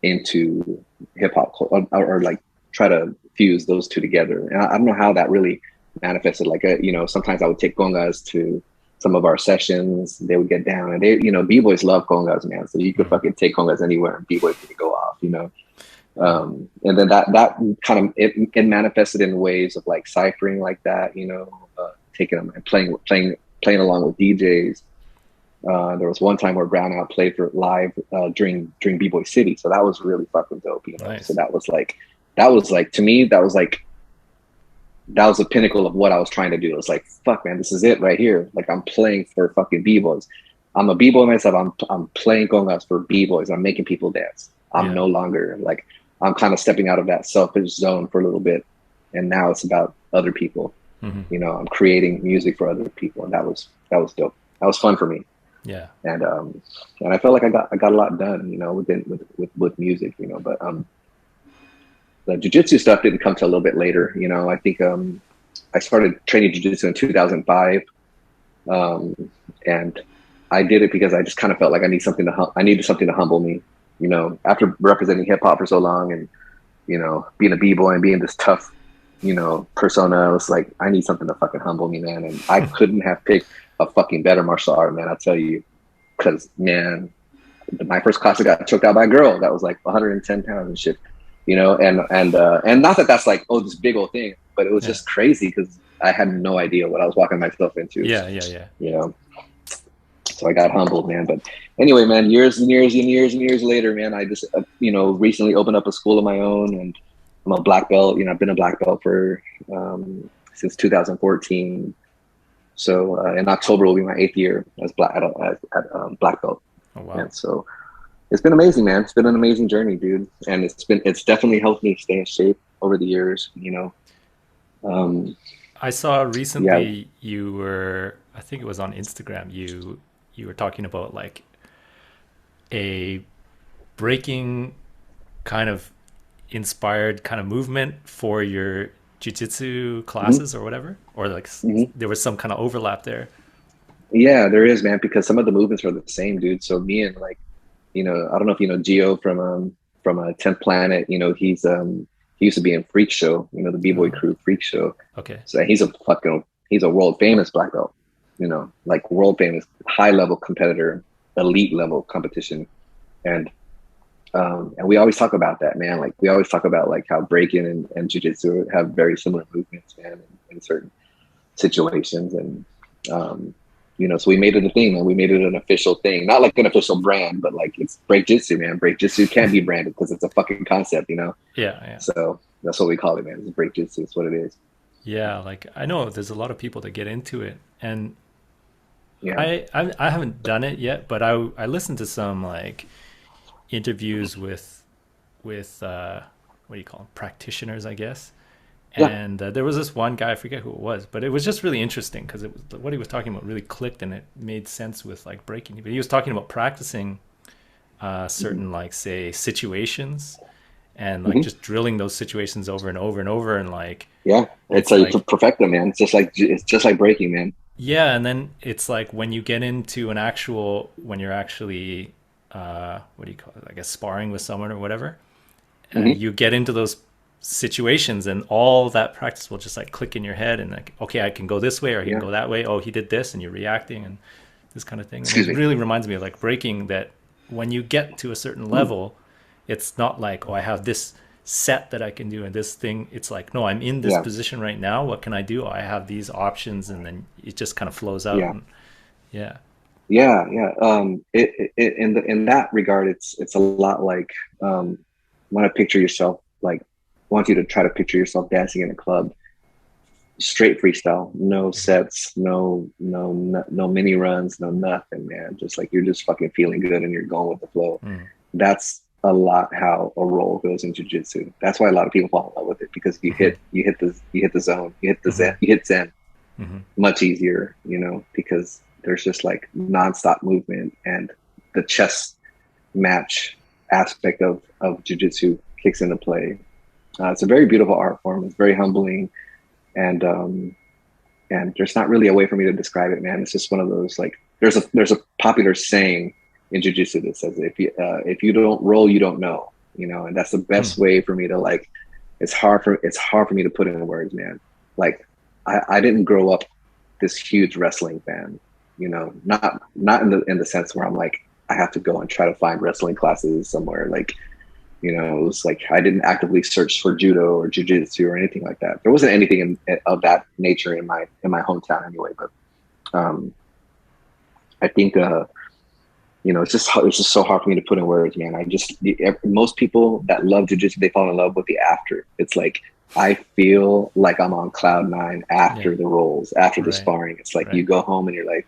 into hip hop or like try to fuse those two together. And I don't know how that really manifested. Like, you know, sometimes I would take congas to some of our sessions. They would get down, and they, you know, b-boys love congas, man. So you could Mm. fucking take congas anywhere, and b-boys could go off, you know. Yeah. And then that kind of it manifested in ways of like ciphering like that, you know, taking them and playing along with DJs. There was one time where Brown Out played for live during B-Boy City, so that was really fucking dope, you know. So Nice. that was like to me that was the pinnacle of what I was trying to do. It was like, fuck, man, this is it right here. Like I'm playing for fucking b-boys. I'm a b-boy myself. I'm playing congas for b-boys. I'm making people dance. I'm Yeah. no longer like I'm kind of stepping out of that selfish zone for a little bit, and now it's about other people. Hmm. You know, I'm creating music for other people, and that was dope. That was fun for me, Yeah. and I felt like I got a lot done. You know, with music. You know, but the jujitsu stuff didn't come till a little bit later. You know, I think I started training jujitsu in 2005, and I did it because I just kind of felt like I needed something to humble me. You know, after representing hip hop for so long, and you know, being a b-boy and being this tough, you know, persona, I was like, I need something to fucking humble me, man. And I couldn't have picked a fucking better martial art, man. I tell you, because man, my first class I got choked out by a girl that was like 110 pounds and shit, you know, and not that that's like, oh, this big old thing, but it was Yeah. just crazy because I had no idea what I was walking myself into, Yeah. Yeah. Yeah. you know. So I got humbled, man. But anyway, man, years and years and years and years later, man, I just you know recently opened up a school of my own, and I'm a black belt. You know, I've been a black belt for since 2014. So in October will be my 8th year as black belt, Oh, wow. and so it's been amazing, man. It's been an amazing journey, dude, and it's definitely helped me stay in shape over the years. You know, um, I saw yeah, recently you were, I think it was on Instagram, you were talking about like a breaking kind of inspired kind of movement for your jiu-jitsu hmm classes or whatever, or like hmm there was some kind of overlap there. Yeah, there is, man, because some of the movements are the same, dude. So me and like, I don't know if you know Gio from 10th Planet. He used to be in Freak Show, the B-boy Uh, crew Freak Show. okay. So he's a world famous black belt, like world famous, high level competitor, elite level competition. And and we always talk about that, man. Like we always talk about like how breaking and jiu-jitsu have very similar movements, man, in certain situations. And so we made it a thing, and we made it an official thing. Not like an official brand, but like it's break jitsu, man. Break jitsu can't be branded because it's a fucking concept. Yeah, yeah. So that's what we call it, man. It's break jitsu. It's what it is. Yeah, like I know there's a lot of people that get into it, and Yeah. I haven't done it yet, but I listened to some like interviews with what do you call them, practitioners, I guess. Yeah. And there was this one guy, I forget who it was, but it was just really interesting because it was what he was talking about really clicked and it made sense with like breaking. But he was talking about practicing Mm-hmm. certain like say situations and like Mm-hmm. just drilling those situations over and over and over and like Yeah. It's it's like to like perfect them, man. It's just like breaking, man. yeah, and then it's like when you get into an actual when you're actually what do you call it, I guess sparring with someone or whatever, Mm-hmm. you get into those situations and all that practice will just like click in your head and like okay, I can go this way or I can Yeah. go that way. Oh, he did this, and you're reacting and this kind of thing. And Excuse it me. really reminds me of like breaking, that when you get to a certain Mm. level, it's not like oh, I have this set that I can do and this thing. It's like no, I'm in this Yeah. position right now, what can I do? I have these options, and then it just kind of flows out. Yeah. And yeah. Yeah. Yeah. In that regard, it's a lot like want to picture yourself like want you to try to picture yourself dancing in a club, straight freestyle, no Mm-hmm. sets, no mini runs, no nothing, man. Just like you're just fucking feeling good and you're going with the flow. Mm. That's a lot how a roll goes in jiu-jitsu. That's why a lot of people fall in love with it, because Mm-hmm. you hit the zone, you hit the Mm-hmm. zen, you hit zen Mm-hmm. much easier, because there's just like nonstop movement, and the chess match aspect of jiu-jitsu kicks into play. It's a very beautiful art form. It's very humbling, and there's not really a way for me to describe it, man. It's just one of those like there's a popular saying in jiu-jitsu that says if you don't roll, you don't know, and that's the Mm. best way for me to like. It's hard for me to put in words, man. Like I didn't grow up this huge wrestling fan, not in the sense where I'm like I have to go and try to find wrestling classes somewhere. Like it was like I didn't actively search for judo or jujitsu or anything like that. There wasn't anything of that nature in my hometown anyway. But um, I think it's just so hard for me to put in words, man. Most people that love jujitsu, they fall in love with the after. It's like I feel like I'm on cloud nine Yeah. after the rolls, after the Right. sparring. It's like you Right. go home and you're like,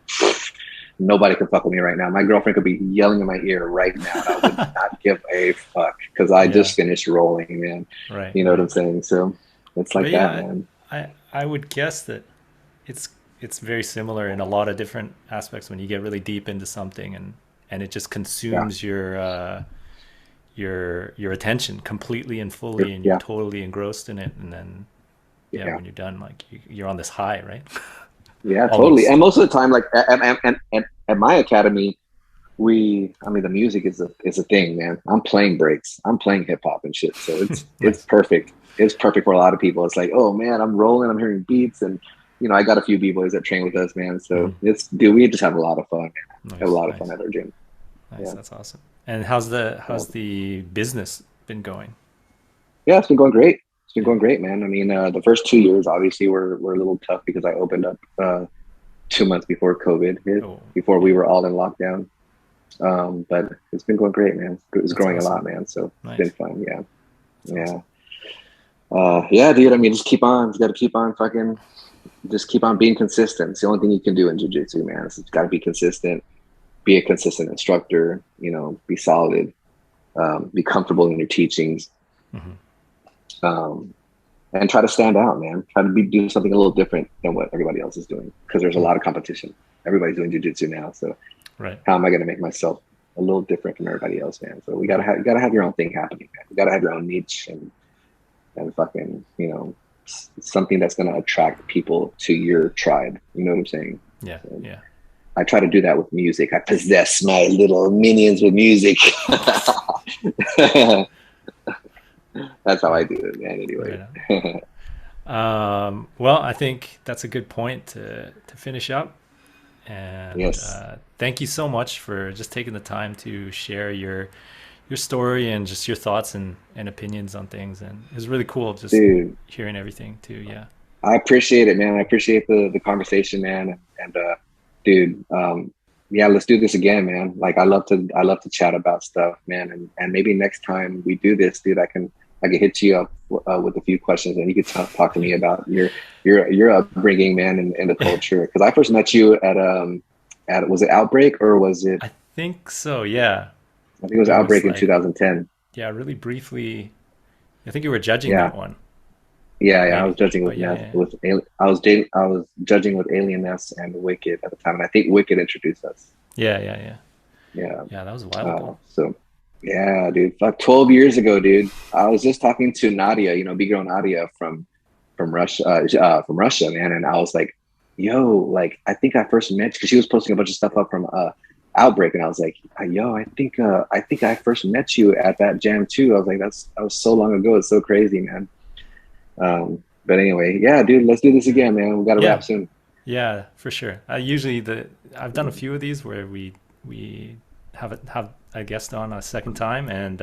nobody can fuck with me right now. My girlfriend could be yelling in my ear right now, and I would not give a fuck because I Yeah. just finished rolling, man. Right. You know what Right. I'm saying? So it's But like that, yeah, man. I would guess that it's it's very similar in a lot of different aspects when you get really deep into something, and it just Yeah, consumes your attention completely and fully, and you're yeah, totally engrossed in it, and then yeah, yeah, when you're done, like you're on this high, right? yeah, totally. And Almost. most of the time, like at my academy, I mean, the music is a thing, man. I'm playing breaks, I'm playing hip hop and shit. So it's Nice. perfect. It's perfect for a lot of people. It's like, oh man, I'm rolling, I'm hearing beats, and I got a few b-boys that train with us, man. So Mhm. dude, we just have a lot of fun, man. Have a Nice. lot of fun Nice. at our gym. Nice. Yeah. That's awesome. And how's the business been going? Yeah, it's been going great. It's been Yeah. going great, man. I mean, the first 2 years obviously were a little tough because I opened up 2 months before COVID hit, Oh, before we yeah. were all in lockdown. But it's been going great, man. It's That's growing a awesome. lot, man. So it's been Nice. fun. Yeah, That's yeah, awesome. yeah, dude. I mean, just keep on. You got to keep on fucking. Just keep on being consistent. It's the only thing you can do in jiu-jitsu, man. It's got to be consistent. Be a consistent instructor. Be solid. Be comfortable in your teachings. Hmm. Um, and try to stand out, man. Try to do something a little different than what everybody else is doing, because there's a Mm. lot of competition. Everybody's doing jiu-jitsu now, so Right. how am I going to make myself a little different from everybody else, man? So we gotta Right. have you gotta have your own thing happening, man. You gotta have your own niche, and fucking something that's going to attract people to your tribe. You know what I'm saying? Yeah. So, Yeah. I try to do that with music. I possess my little minions with music. That's how I do it, man. Right on. Anyway. Well, I think that's a good point to finish up. And Yes, thank you so much for just taking the time to share your story and just your thoughts and opinions on things. And it was really cool just dude. hearing everything too. Yeah. I appreciate it, man. I appreciate the conversation, man. And dude, yeah, let's do this again, man. Like I love to chat about stuff, man. And maybe next time we do this, dude, I can hit you up with a few questions, and you could talk to me about your upbringing, man, and the culture. Because I first met you at was it Outbreak or was it? I think so. Yeah. I think it was It was Outbreak in like, 2010. yeah, really briefly. I think you were judging Yeah, that one, yeah. I was maybe. judging But yeah, yeah, I was judging with Alienness and Wicked at the time, and I think Wicked introduced us. yeah, yeah, yeah. Yeah. Yeah, that was a while ago. So yeah, dude, fuck, 12 years ago, dude. I was just talking to Nadia, big girl Nadia from Russia, man, and I was like, yo, like I think I first met because she was posting a bunch of stuff up from Outbreak, and I was like, yo, I think I first met you at that jam too. I was like, that was so long ago. It's so crazy, man. But anyway, yeah, dude, let's do this Yeah, again, man. We got to yeah, wrap soon. yeah, for sure. Usually I've done a few of these where we have a guest on a second time, and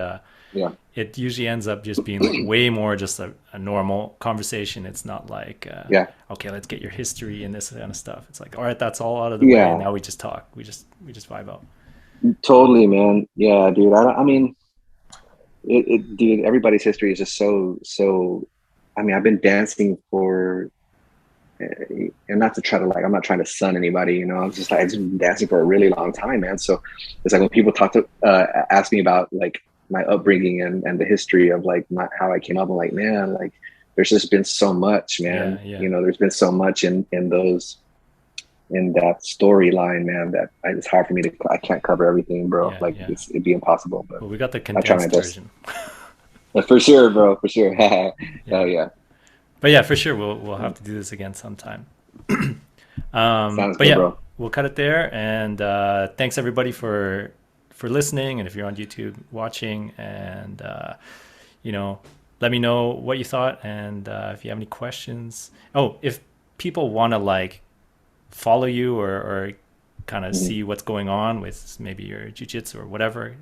Yeah, it usually ends up just being like way more just a normal conversation. It's not like yeah, okay, let's get your history and this kind of stuff. It's like, all right, that's all out of the way, and yeah, now we just talk. We just vibe out. totally, man. Yeah, dude. I mean, dude, everybody's history is just so. I mean, I've been dancing for, and not to try to like, I'm not trying to sun anybody, I'm just like, I've been dancing for a really long time, man. So it's like when people ask me about like my upbringing and the history of like how I came up, I'm like, man, like there's just been so much, Yeah, man. yeah, There's been so much in that storyline, man, that it's hard for me I can't cover everything, bro. yeah, Like yeah. it'd be impossible, but Well, we got the I try my condensed best. version. But for sure, bro, for sure. Hell Yeah, yeah. but yeah, for sure we'll have to do this again sometime. Sounds But good, yeah, bro. we'll cut it there. And thanks everybody for listening, and if you're on YouTube watching, and you know, let me know what you thought, and if you have any questions. Oh, if people want to like follow you or kind of Mhm. see what's going on with maybe your jujitsu or whatever,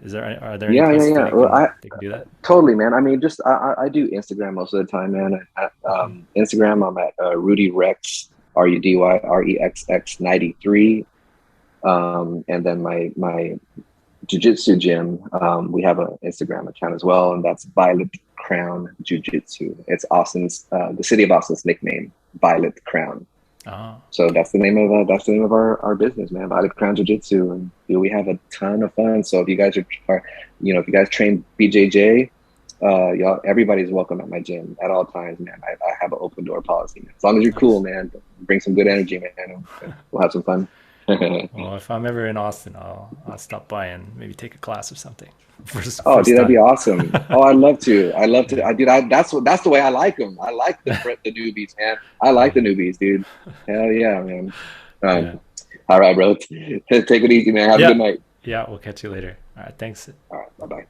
are there any Yeah. places Yeah. Well, they can do that? totally, man. I mean, just I do Instagram most of the time, man. Hmm. Instagram, I'm at Rudy Rex, RUDYREXX 93. And then my jiu-jitsu gym, we have an Instagram account as well, and that's Violet Crown Jiu-Jitsu. It's Austin's, the city of Austin's nickname, Violet Crown. Oh, So okay. that's the name of our business, man. Violet Crown Jiu-Jitsu, and we have a ton of fun. So if you guys are if you guys train BJJ, y'all, everybody's welcome at my gym at all times, man. I have an open door policy, man. As long as you're cool, Nice. man. Bring some good energy, man. We'll have some fun. Well, if I'm ever in Austin, I'll stop by and maybe take a class or something for Oh, first dude, that'd be time. awesome. Oh, I'd love to. I love to. Yeah, That's the way I like them. I like the newbies, man. I like the yeah, newbies, dude. Hell yeah, man. Um, yeah, all right, bro. Take it easy, man. Have a good yeah, night. yeah. We'll catch you later. All right, thanks. All right, bye bye.